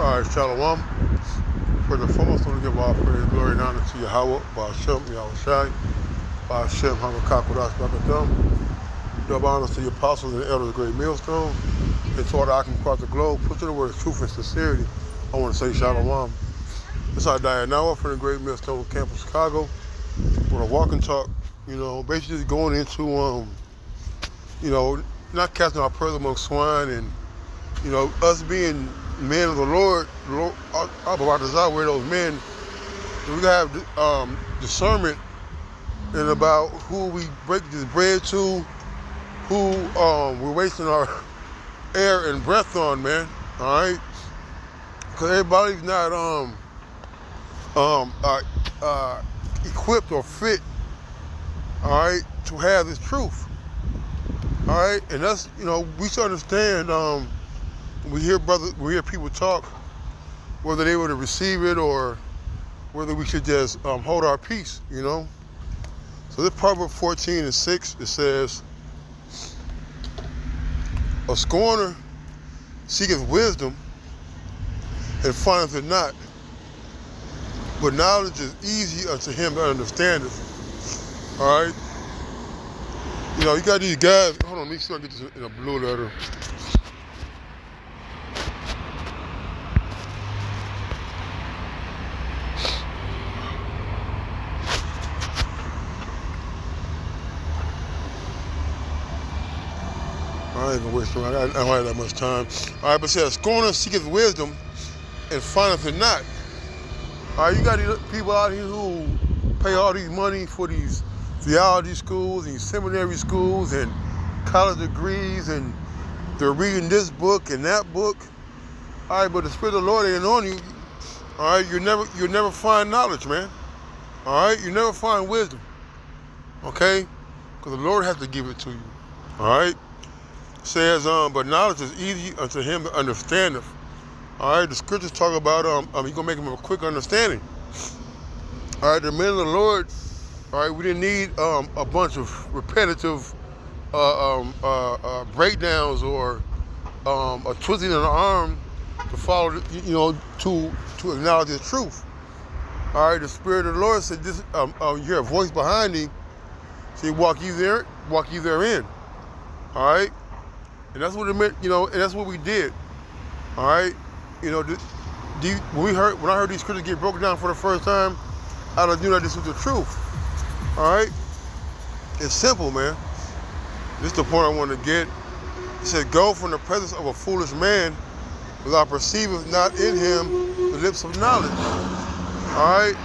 All right, Shalom. For the foremost, I want to give all praise, glory, and honor to Yahweh, Ba'ashem, Yahushai, Ba'ashem, Hamakakodas, Bakatam. Double honors to the apostles and the elders of the great millstone. And to all the Akim across the globe, put to the word of truth and sincerity. I want to say Shalom. This is Dianawa from the great millstone campus, Chicago. Want to walk and talk, basically just going into, not casting our pearls among swine and, us being men of the Lord, our desire, we're those men. We gotta have discernment and about who we break this bread to, who we're wasting our air and breath on, man. All right, because everybody's not equipped or fit, all right, to have this truth. All right, and that's we should understand. We hear people talk, whether they were to receive it or whether we should just hold our peace, So this Proverbs 14:6, it says, "A scorner seeketh wisdom and findeth it not, but knowledge is easy unto him that understandeth." All right? You got these guys. Hold on, let me see if I can get this in a blue letter. I ain't gonna waste time. I don't have that much time. All right, but it says, "Scorner seeketh wisdom and findeth it not." All right, you got these people out here who pay all these money for these theology schools, these seminary schools, and college degrees, and they're reading this book and that book. All right, but the Spirit of the Lord ain't on you. All right, you'll never find knowledge, man. All right, you never find wisdom. Okay, because the Lord has to give it to you. All right. Says, but knowledge is easy unto him that understandeth. All right, the scriptures talk about he's gonna make him a quick understanding. All right, the men of the Lord. All right, we didn't need a bunch of repetitive breakdowns or a twisting of the arm to follow, to acknowledge the truth. All right, the Spirit of the Lord said, "This, you hear a voice behind thee, say, walk ye therein." All right. And that's what it meant, and that's what we did. All right, when I heard these scriptures get broken down for the first time, I knew that this was the truth. All right, it's simple, man. This is the point I want to get. It said, "Go from the presence of a foolish man, without perceiveth not in him the lips of knowledge." All right.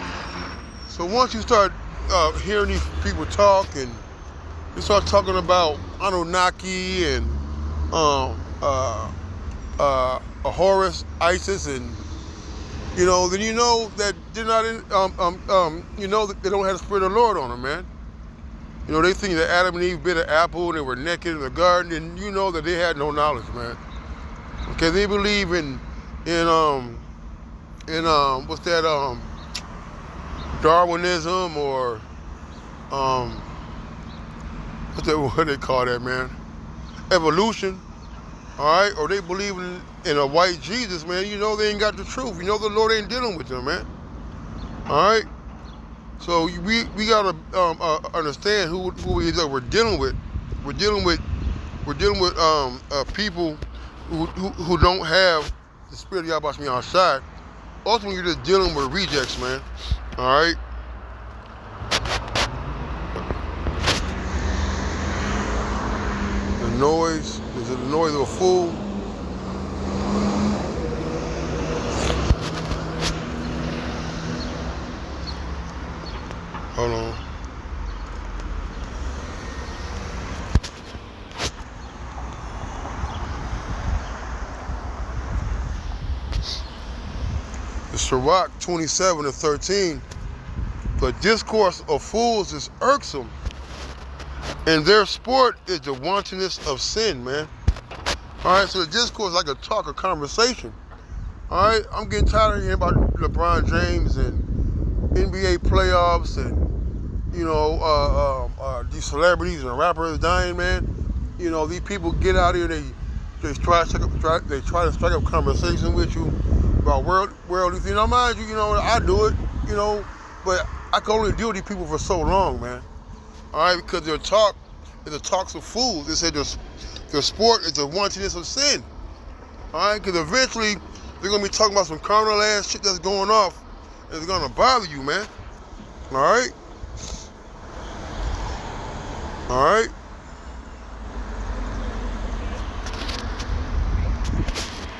So once you start hearing these people talk, and you start talking about Anunnaki and Horus, Isis, and then that they're not in, that they don't have the Spirit of the Lord on them, man. They think that Adam and Eve bit an apple and they were naked in the garden, and that they had no knowledge, man. Okay, they believe in what's that, Darwinism, or what they call that, man? Evolution, all right? Or they believe in a white Jesus, man. They ain't got the truth. The Lord ain't dealing with them, man. All right? So we gotta understand who we're dealing with. We're dealing with people who don't have the Spirit of Yahweh on our side. Ultimately, you're just dealing with rejects, man. All right? Noise. Is it the noise of a fool? Hold on. The Sirach 27:13. "The discourse of fools is irksome, and their sport is the wantonness of sin," man. All right, so the discourse is like a talk, a conversation. All right, I'm getting tired of hearing about LeBron James and NBA playoffs and, these celebrities and rappers dying, man. These people get out here, they try to strike up conversation with you, about worldly things. Now, mind you, I do it, but I can only deal with these people for so long, man. All right, because their talk is the talks of fools. They say their sport is the wantonness of sin. All right, because eventually they're gonna be talking about some carnal ass shit that's going off, and it's gonna bother you, man. All right, all right.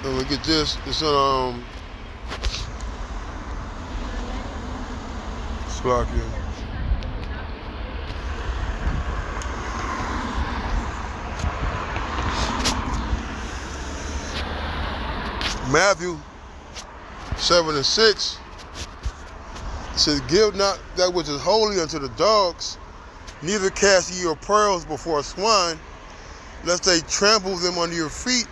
Let me get this. It's Slovakia. Matthew 7:6 says, "Give not that which is holy unto the dogs, neither cast ye your pearls before swine, lest they trample them under your feet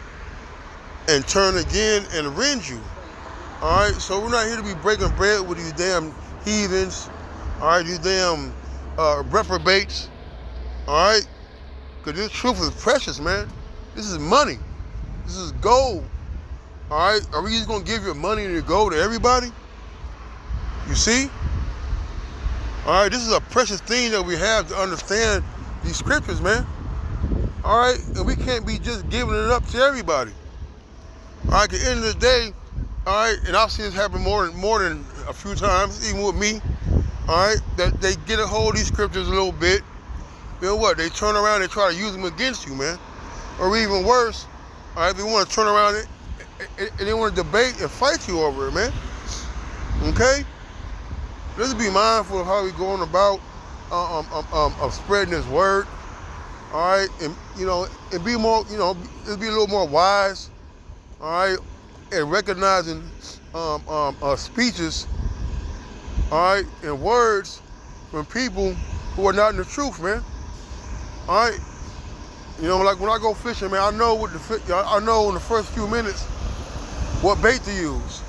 and turn again and rend you." All right, so we're not here to be breaking bread with these damn heathens. All right, these damn reprobates. All right, because this truth is precious, man. This is money. This is gold. All right, are we just gonna give your money and your gold to everybody? You see? All right, this is a precious thing that we have to understand these scriptures, man. All right, and we can't be just giving it up to everybody. All right, at the end of the day, all right, and I've seen this happen more than a few times, even with me. All right, that they get a hold of these scriptures a little bit. You know what? They turn around and try to use them against you, man. Or even worse, all right, they want to turn around and they want to debate and fight you over it, man. Okay? Let's be mindful of how we're going about of spreading this word. All right, and and be more, let's be a little more wise. All right, and recognizing speeches. All right, and words from people who are not in the truth, man. All right, like when I go fishing, man, I know I know in the first few minutes what bait to use.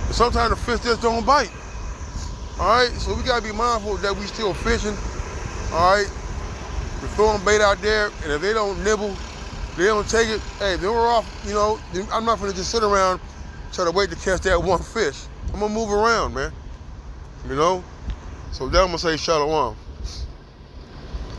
And sometimes the fish just don't bite. All right, so we gotta be mindful that we still fishing. All right, we're throwing bait out there, and if they don't nibble, they don't take it. Hey, then we're off. I'm not gonna just sit around try to wait to catch that one fish. I'm gonna move around, man. So then I'm gonna say shalom.